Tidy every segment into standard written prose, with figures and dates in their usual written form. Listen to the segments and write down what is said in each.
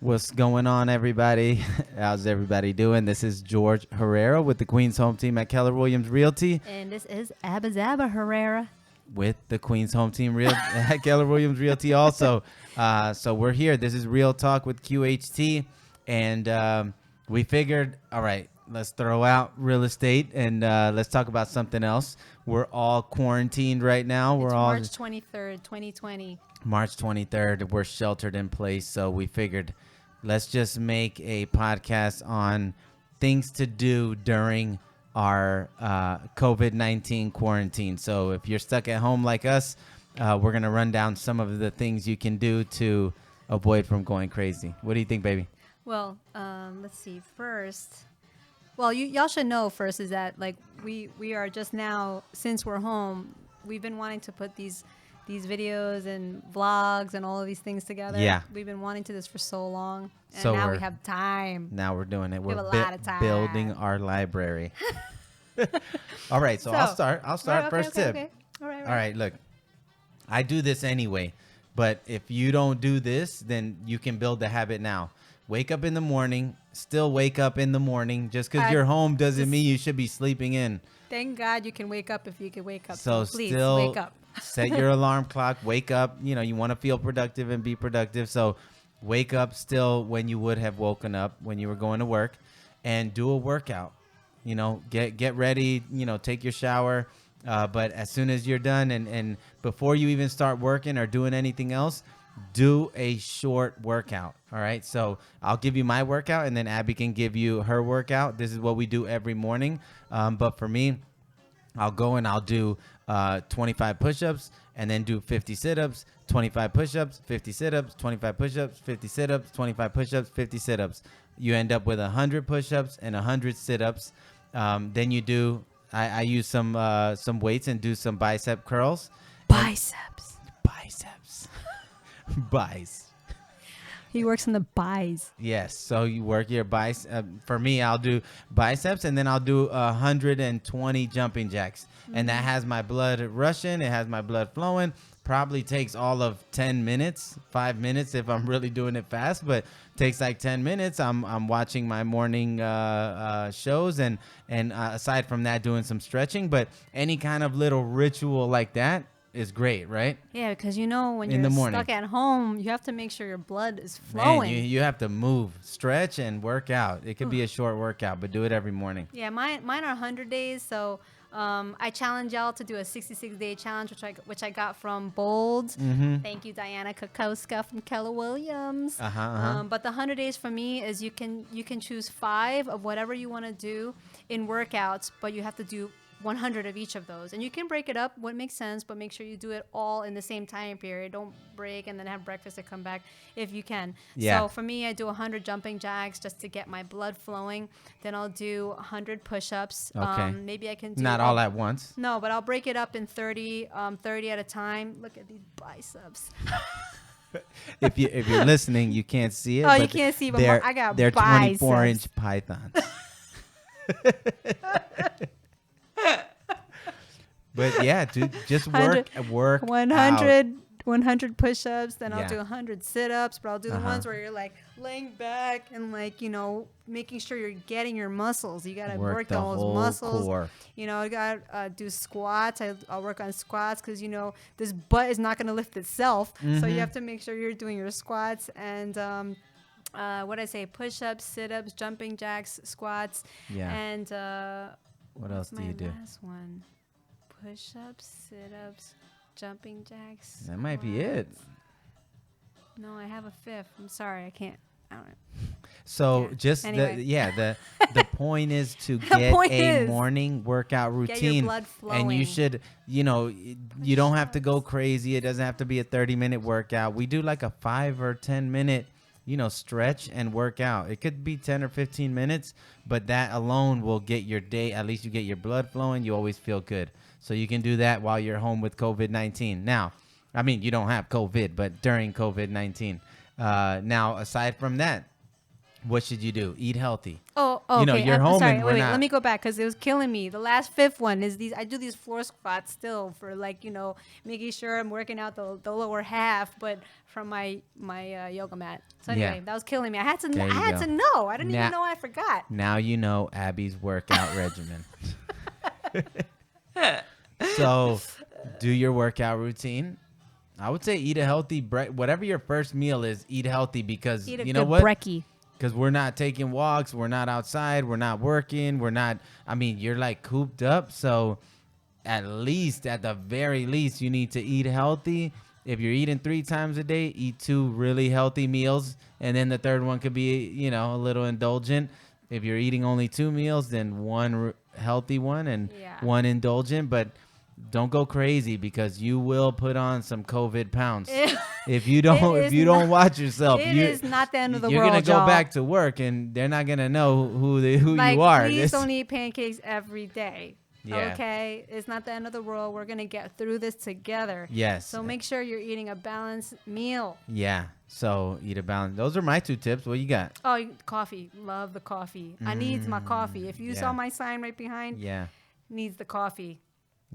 What's going on, everybody? How's everybody doing? This is George Herrera with the Queens Home Team at Keller Williams Realty. And this is Abba Herrera. With the Queens Home Team at Keller Williams Realty also. So we're here. This is Real Talk with QHT. And we figured, all right, let's throw out real estate and let's talk about something else. We're all quarantined right now. It's We're all March 23rd, 2020. March 23rd. We're sheltered in place. So we figured let's just make a podcast on things to do during our COVID-19 quarantine. So if you're stuck at home like us, we're going to run down some of the things you can do to avoid from going crazy. What do you think, baby? Well, let's see. First, well, y'all should know first is that like we are just now, since we're home, we've been wanting to put these videos and vlogs and all of these things together. Yeah. We've been wanting to this for so long. And So now we have time. Now we're doing it. We We're have a lot of time. building our library. All right. So I'll start. Right, First tip. Okay. All right. Look, I do this anyway, but if you don't do this, then you can build the habit now. Wake up in the morning. Still wake up in the morning. Just because you're home doesn't mean you should be sleeping in. Thank God you can wake up if you can wake up. So please still wake up. Set your alarm clock. Wake up. You know, you want to feel productive and be productive. So wake up still when you would have woken up when you were going to work, and do a workout. You know, get ready. You know, take your shower. But as soon as you're done and before you even start working or doing anything else, do a short workout. All right. So I'll give you my workout and then Abby can give you her workout. This is what we do every morning. But for me, I'll go and I'll do 25 push-ups and then do 50 sit-ups, 25 push-ups, 50 sit-ups, 25 push-ups, 50 sit-ups, 25 push-ups, 50 sit-ups. You end up with 100 push-ups and 100 sit-ups. Then you do, I use some weights and do some bicep curls. Biceps. Bice. He works in the buys. Yes. So you work your bicep. For me, I'll do biceps and then I'll do 120 jumping jacks. And that has my blood rushing. It has my blood flowing. Probably takes all of 10 minutes, 5 minutes if I'm really doing it fast, but takes like 10 minutes. I'm watching my morning shows and aside from that, doing some stretching. But any kind of little ritual like that is great, right? Yeah, because you know when In the you're morning. stuck at home, you have to make sure your blood is Man, flowing. you have to move, stretch, and work out. It could be a short workout, but do it every morning. Yeah, mine are 100 days. So I challenge y'all to do a 66-day challenge, which I got from Bold. Mm-hmm. Thank you, Diana Kokoska from Keller Williams. But the 100 days for me is you can choose 5 of whatever you want to do in workouts, but you have to do 100 of each of those, and you can break it up what makes sense, but make sure you do it all in the same time period. Don't break and then have breakfast and come back if you can. Yeah. So for me, I do 100 jumping jacks just to get my blood flowing. Then I'll do 100 push-ups. Okay. Maybe I can do Not all at once. No, but I'll break it up in 30 at a time. Look at these biceps. If you're listening, you can't see it. Oh, you can't see, but I got they're biceps. 24-inch pythons. But yeah, dude, just work 100 push-ups, then I'll do 100 sit-ups, but I'll do the ones where you're like laying back and like, you know, making sure you're getting your muscles. You got to work the on those whole muscles. core. You know, I got to do squats. I'll work on squats because, you know, this butt is not going to lift itself. So you have to make sure you're doing your squats and what I say, push-ups, sit-ups, jumping jacks, squats. Yeah. And What else do you do? Last one. Push-ups, sit-ups, jumping jacks. That might be it. No, I have a 5th. I'm sorry, I can't. I don't know. So Yeah. just Anyway. the point is to get a morning workout routine. Get your blood flowing. And you should, you know, you don't have to go crazy. It doesn't have to be a 30-minute workout. We do like a 5 or 10-minute, you know, stretch and work out. It could be 10 or 15 minutes, but that alone will get your day, at least you get your blood flowing. You always feel good. So you can do that while you're home with COVID-19. Now, I mean, you don't have COVID, but during COVID-19. Now, aside from that, what should you do? Eat healthy. Oh, okay. You know, you're home sorry. and we're wait, not. let me go back because it was killing me. The last fifth one is these. I do these floor squats still for like, making sure I'm working out the lower half, but from my yoga mat. So anyway, that was killing me. I had to There you go. know. I didn't even know. I forgot. Now you know Abby's workout regimen. So, do your workout routine. I would say eat a healthy whatever your first meal is, eat healthy because you know what? Brekkie. Because we're not taking walks, we're not outside, we're not working, you're like cooped up. So at the very least, you need to eat healthy. If you're eating 3 times a day, eat 2 really healthy meals. And then the third one could be, a little indulgent. If you're eating only 2 meals, then 1 healthy one and 1 indulgent. But don't go crazy because you will put on some COVID pounds. If you don't watch yourself, it is not the end of the world. You're gonna go back to work, and they're not gonna know who you are. Please don't eat pancakes every day. Yeah. Okay, it's not the end of the world. We're gonna get through this together. Yes. So make sure you're eating a balanced meal. Yeah. So eat a balance. Those are my 2 tips. What you got? Oh, coffee. Love the coffee. I needs my coffee. If you saw my sign right behind, needs the coffee.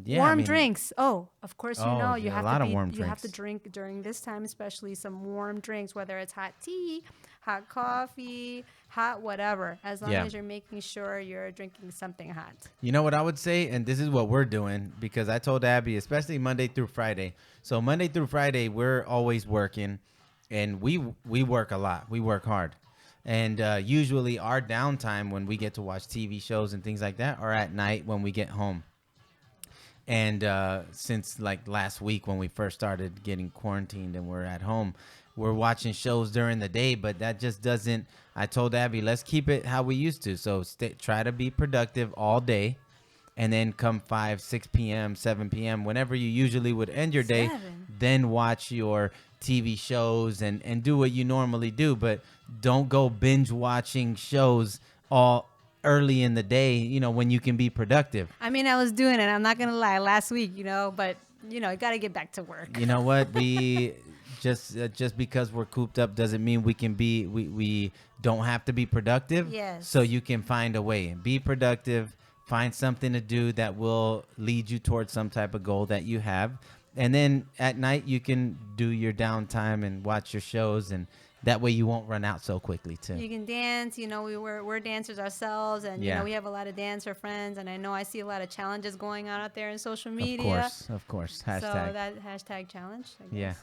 Yeah, warm drinks. Oh, of course, you have to drink during this time, especially some warm drinks, whether it's hot tea, hot coffee, hot whatever, as long as you're making sure you're drinking something hot. You know what I would say, and this is what we're doing, because I told Abby, especially Monday through Friday. So Monday through Friday, we're always working, and we work a lot. We work hard. And usually our downtime when we get to watch TV shows and things like that are at night when we get home. And since like last week when we first started getting quarantined and we're at home, we're watching shows during the day, but that just doesn't. I told Abby, let's keep it how we used to. So try to be productive all day, and then come 5, 6 p.m., 7 p.m., whenever you usually would end your day, then watch your TV shows and do what you normally do. But don't go binge watching shows all early in the day, when you can be productive. I mean, I was doing it. I'm not going to lie last week, but, you got to get back to work. You know what? We just because we're cooped up doesn't mean we don't have to be productive. Yes. So you can find a way. Be productive. Find something to do that will lead you towards some type of goal that you have. And then at night you can do your downtime and watch your shows, and that way you won't run out so quickly too. You can dance. We're dancers ourselves, and we have a lot of dancer friends. And I know I see a lot of challenges going on out there in social media. Of course. Hashtag. So that hashtag challenge. I guess.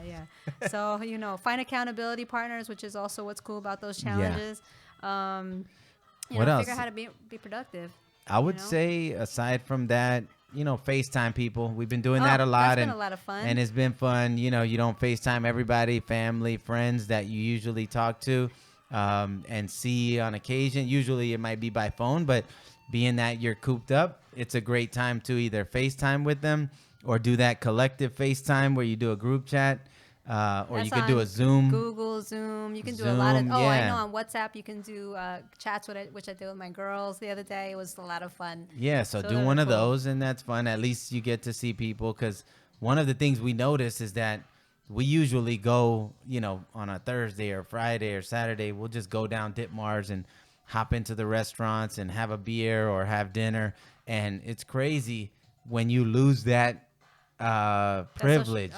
Yeah. So find accountability partners, which is also what's cool about those challenges. What else? Figure out how to be productive. I would say aside from that, FaceTime people. We've been doing that a lot. That's been a lot of fun. And it's been fun. You don't FaceTime everybody, family, friends that you usually talk to and see on occasion. Usually it might be by phone, but being that you're cooped up, it's a great time to either FaceTime with them or do that collective FaceTime where you do a group chat. Or you could do a Zoom. Google, Zoom. You can do a lot of. I know on WhatsApp you can do chats, which I did with my girls the other day. It was a lot of fun. Yeah, so do one of those, and that's fun. At least you get to see people, because one of the things we notice is that we usually go, on a Thursday or Friday or Saturday, we'll just go down Dip Mars and hop into the restaurants and have a beer or have dinner, and it's crazy when you lose that privilege,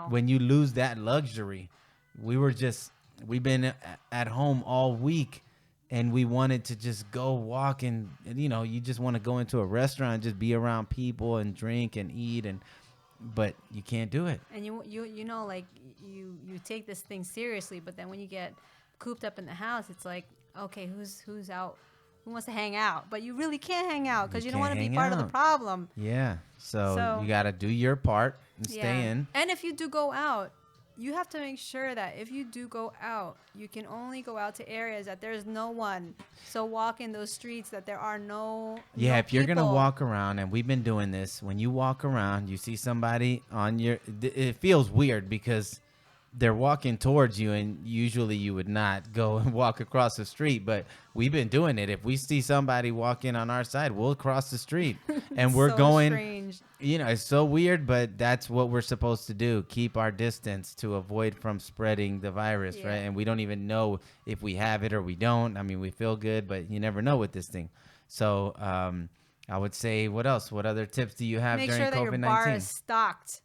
when you lose that luxury. We've been at home all week, and we wanted to just go walk, and you just want to go into a restaurant and just be around people and drink and eat, but you can't do it. And you take this thing seriously, but then when you get cooped up in the house, it's like, okay, who's out? Who wants to hang out? But you really can't hang out because you don't want to be part of the problem. Yeah. So you got to do your part and stay in. And if you do go out, you have to make sure that if you do go out, you can only go out to areas that there's no one. So walk in those streets that there are no if you're going to walk around, and we've been doing this, when you walk around, you see somebody on it feels weird because they're walking towards you, and usually you would not go and walk across the street, but we've been doing it. If we see somebody walking on our side, we'll cross the street, and we're So going. strange. It's so weird, but that's what we're supposed to do. Keep our distance to avoid from spreading the virus, Yeah. right? And we don't even know if we have it or we don't. I mean, we feel good, but you never know with this thing. So I would say, what else? What other tips do you have Make during sure that COVID-19? your bar is stocked.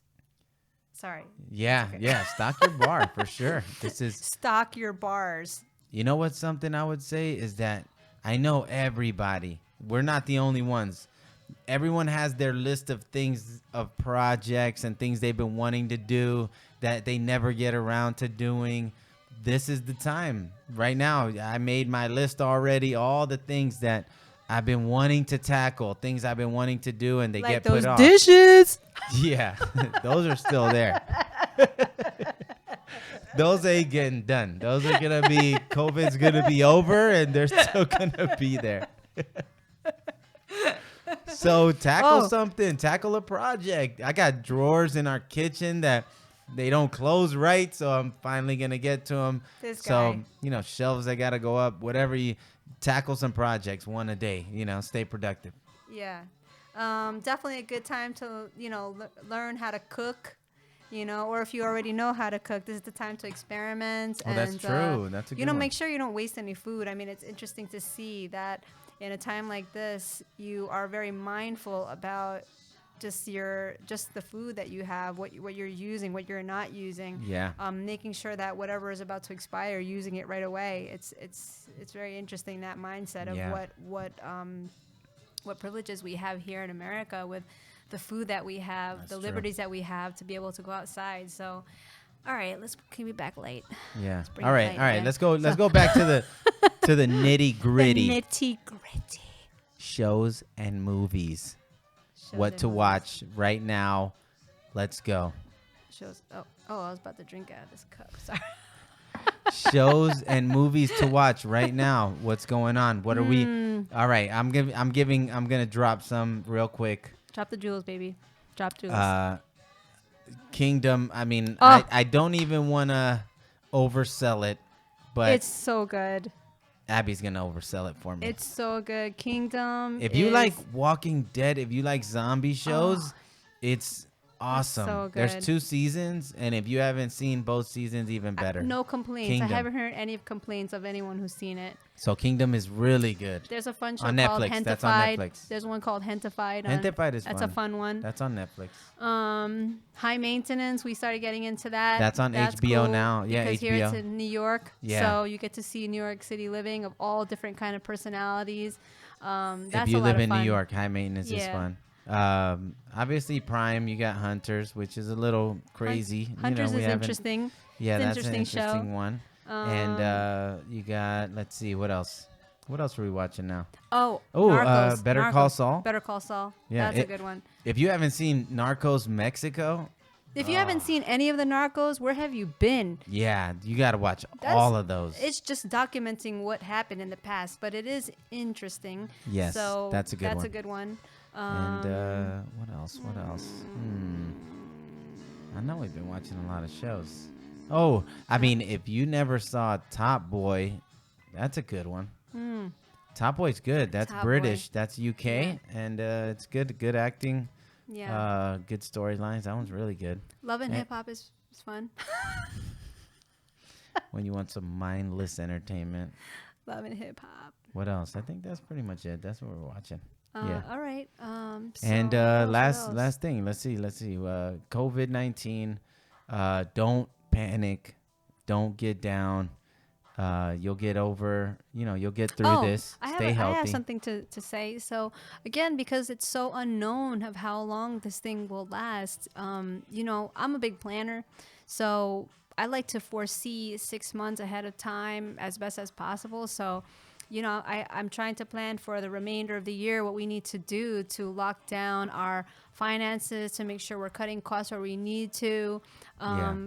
Sorry. Yeah, okay. yeah. Stock your bar for sure. This is. Stock your bars. You know what? Something I would say is that I know everybody. We're not the only ones. Everyone has their list of things, of projects and things they've been wanting to do that they never get around to doing. This is the time. Right now, I made my list already. All the things that I've been wanting to tackle, things I've been wanting to do, and they Like get those put off. dishes. Yeah, those are still there. Those ain't getting done. Those are going to be, COVID's going to be over, and they're still going to be there. So tackle something. Tackle a project. I got drawers in our kitchen that they don't close right, so I'm finally going to get to them. This So, guy. shelves that got to go up, whatever you tackle some projects, one a day, stay productive. Yeah. Definitely a good time to, learn how to cook, or if you already know how to cook, this is the time to experiment. Oh, that's true. That's a good one. Make sure you don't waste any food. I mean, it's interesting to see that in a time like this, you are very mindful about just the food that you have, what you're using, what you're not using. Yeah. Making sure that whatever is about to expire, using it right away. It's very interesting, that mindset of what privileges we have here in America with the food that we have, That's the true. liberties that we have to be able to go outside. So, all right, can we be back late? Yeah. bring All it right. light All right. again. Let's go back to the nitty gritty. The nitty gritty. Shows and movies. What to watch right now. Let's go. Shows. Oh, I was about to drink out of this cup. Sorry. Shows and movies to watch right now. What's going on? What are we? All right. I'm gonna drop some real quick. Drop the jewels, baby. Drop jewels. Kingdom. I mean, I don't even want to oversell it, but it's so good. Abby's gonna oversell it for me. It's so good. Kingdom. If you like Walking Dead, if you like zombie shows, it's awesome. so There's good. 2 seasons, and if you haven't seen both seasons, even better. No complaints. Kingdom. I haven't heard any complaints of anyone who's seen it. So Kingdom is really good. There's a fun show On called Netflix. Hentified. That's on Netflix. There's one called Hentified. Hentified is That's fun. a fun one. That's on Netflix. High Maintenance. We started getting into that. That's on HBO cool now. Yeah, because here it's HBO. in New York. Yeah. So you get to see New York City living of all different kind of personalities. That's If you a lot live of in fun. New York, High Maintenance is Yeah. fun. Obviously, Prime, you got Hunters, which is a little crazy. Hunters we is haven't- interesting. Yeah, It's an that's an interesting show. interesting one. And you got, let's see, what else? What else are we watching now? Narcos. Better Call Saul. Better Call Saul. Yeah, That's a good one. If you haven't seen Narcos Mexico, If you haven't seen any of the Narcos, where have you been? yeah, you got to watch all of those. It's just documenting what happened in the past, but it is interesting. Yes, so that's a good one. That's a good one. And what else? What else? I know we've been watching a lot of shows. Oh, I mean, if you never saw Top Boy, that's a good one. Top Boy's good. That's Top British. Boy. That's UK, and it's good acting. Yeah. Good storylines. That one's really good. Love and eh. Hip Hop is fun. When you want some mindless entertainment. Love and Hip Hop. What else? I think that's pretty much it. That's what we're watching. Yeah. All right. And what else? last thing. Let's see. COVID-19. Don't panic. Don't get down. You'll get over. You'll get through this. Stay healthy. I have something to say. So again, because it's so unknown of how long this thing will last. I'm a big planner, so I like to foresee 6 months ahead of time as best as possible. So, I'm trying to plan for the remainder of the year what we need to do to lock down our finances, to make sure we're cutting costs where we need to,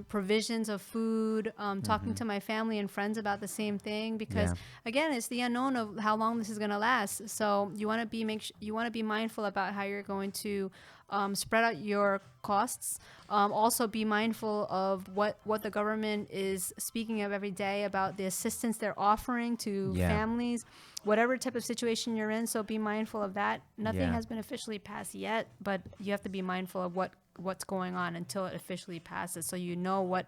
provisions of food, talking to my family and friends about the same thing, because again, it's the unknown of how long this is going to last. So you want to be mindful about how you're going to spread out your costs. Also be mindful of what the government is speaking of every day about the assistance they're offering to families, whatever type of situation you're in. So be mindful of that. Nothing has been officially passed yet, but you have to be mindful of what's going on until it officially passes, so you know what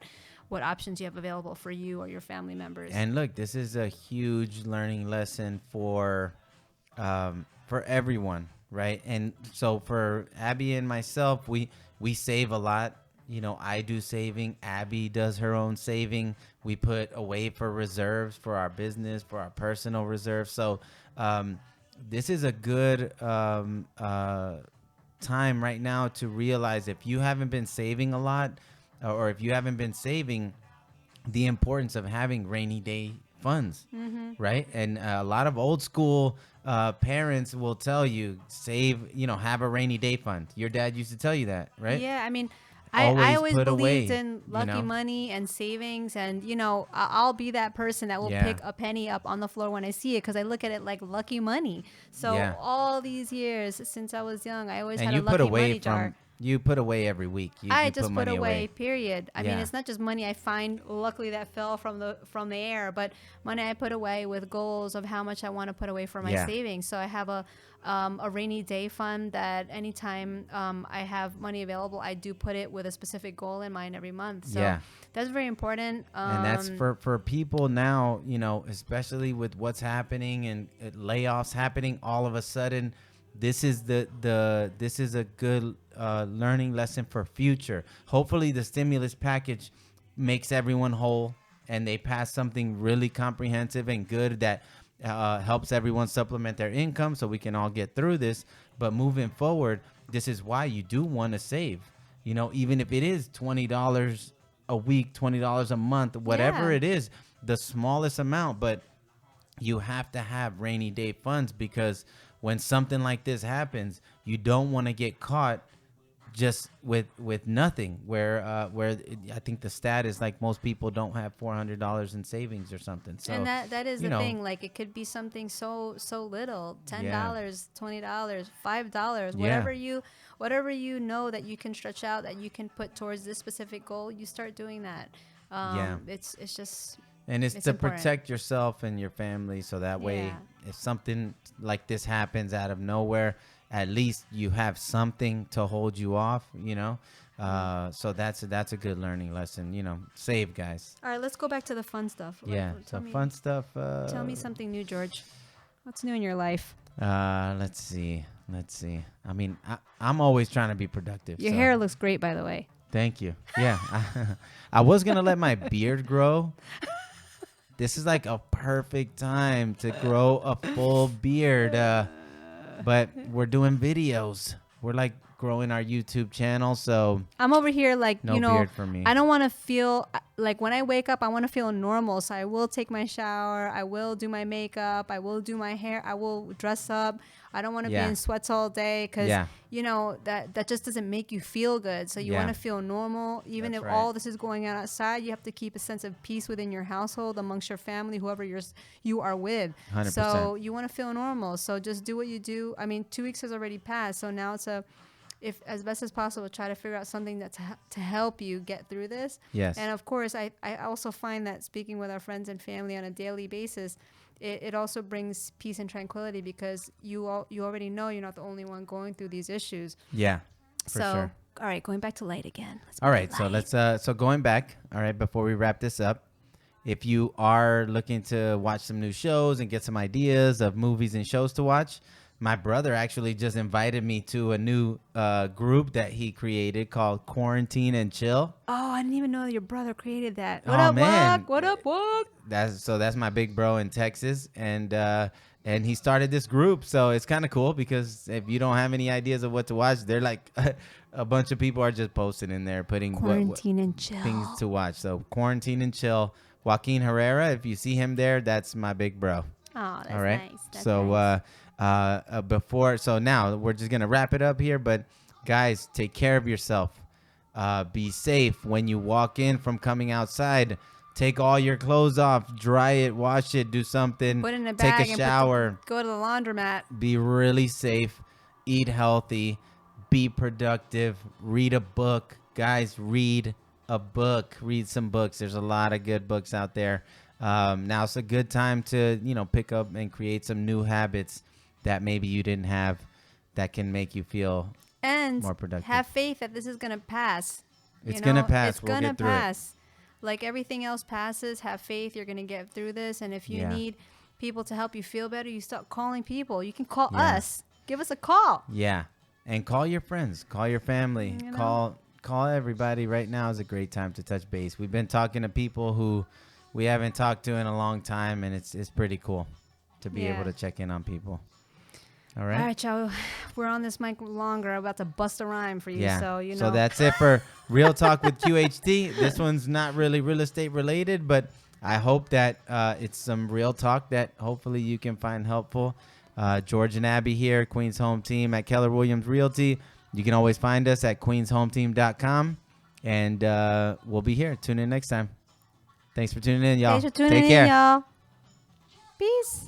options you have available for you or your family members. And look, this is a huge learning lesson for everyone, right? And so for Abby and myself, we save a lot. You know, I do saving. Abby does her own saving. We put away for reserves for our business, for our personal reserves. So this is a good time right now to realize if you haven't been saving a lot, or if you haven't been saving, the importance of having rainy day funds, right? And a lot of old school parents will tell you, save, have a rainy day fund. Your dad used to tell you that, right? Yeah, I mean, I always believed in lucky money and savings, and I'll be that person that will pick a penny up on the floor when I see it, because I look at it like lucky money. So all these years since I was young, I always had a lucky money jar. You put away every week. I just put away, period. I mean, it's not just money I find luckily that fell from the air, but money I put away with goals of how much I want to put away for my savings. So I have a rainy day fund that anytime I have money available, I do put it with a specific goal in mind every month. So that's very important. And that's for people now, especially with what's happening and layoffs happening all of a sudden. This is this is a good learning lesson for future. Hopefully the stimulus package makes everyone whole and they pass something really comprehensive and good that helps everyone supplement their income so we can all get through this. But moving forward, this is why you do want to save, even if it is $20 a week, $20 a month, whatever it is, the smallest amount. But you have to have rainy day funds, because when something like this happens, you don't want to get caught just with nothing. Where I think the stat is like most people don't have $400 in savings or something. So, and that is the thing. Like, it could be something so little, $10, $20, $5, whatever you know that you can stretch out, that you can put towards this specific goal. You start doing that. It's just. And it's to important. Protect yourself and your family, so that way if something like this happens out of nowhere, at least you have something to hold you off, So that's a good learning lesson, save, guys. All right, let's go back to the fun stuff. Fun stuff. Tell me something new, George. What's new in your life? Let's see. I mean, I'm always trying to be productive. Your hair looks great, by the way. Thank you. Yeah. I was going to let my beard grow. This is like a perfect time to grow a full beard. But we're doing videos. We're like growing our YouTube channel. So I'm over here like, no beard for me. I don't want to feel like when I wake up, I want to feel normal. So I will take my shower. I will do my makeup. I will do my hair. I will dress up. I don't want to be in sweats all day, because, that just doesn't make you feel good. So you want to feel normal. Even if all this is going on outside, you have to keep a sense of peace within your household, amongst your family, whoever you are with. 100%. So you want to feel normal. So just do what you do. I mean, 2 weeks has already passed. So now it's if as best as possible, try to figure out something that to help you get through this. Yes. And of course, I also find that speaking with our friends and family on a daily basis, it also brings peace and tranquility, because you already know you're not the only one going through these issues. Yeah, for sure. All right, going back to light again. All right, so let's so going back. All right, before we wrap this up, if you are looking to watch some new shows and get some ideas of movies and shows to watch, my brother actually just invited me to a new group that he created called Quarantine and Chill. Oh, I didn't even know that your brother created that. What up, man? What up, Wok? That's my big bro in Texas, and he started this group. So it's kind of cool, because if you don't have any ideas of what to watch, they're like a bunch of people are just posting in there, putting Quarantine and Chill things to watch. So Quarantine and Chill. Joaquin Herrera, if you see him there, that's my big bro. Oh, that's all right. Nice. That's so nice. So now we're just gonna wrap it up here, but guys, take care of yourself. Be safe when you walk in from coming outside. Take all your clothes off, dry it, wash it, do something. Put it in a bag. Take a shower. Go to the laundromat. Be really safe. Eat healthy. be productive, read a book. Guys, read a book, read some books. There's a lot of good books out there. Now it's a good time to, pick up and create some new habits that maybe you didn't have that can make you feel more productive. Have faith that this is going to pass. It's going to pass. It's going to pass. Like everything else passes, have faith. You're going to get through this. And if you need people to help you feel better, you start calling people. You can call us. Give us a call. Yeah. And call your friends. Call your family. Call everybody. Right now is a great time to touch base. We've been talking to people who we haven't talked to in a long time, and it's pretty cool to be able to check in on people. All right, y'all. We're on this mic longer. I'm about to bust a rhyme for you. Yeah. So, So that's it for Real Talk with QHT. This one's not really real estate related, but I hope that it's some real talk that hopefully you can find helpful. George and Abby here, Queens Home Team at Keller Williams Realty. You can always find us at queenshometeam.com. And we'll be here. Tune in next time. Thanks for tuning in, y'all. Thanks for tuning in, y'all. Peace.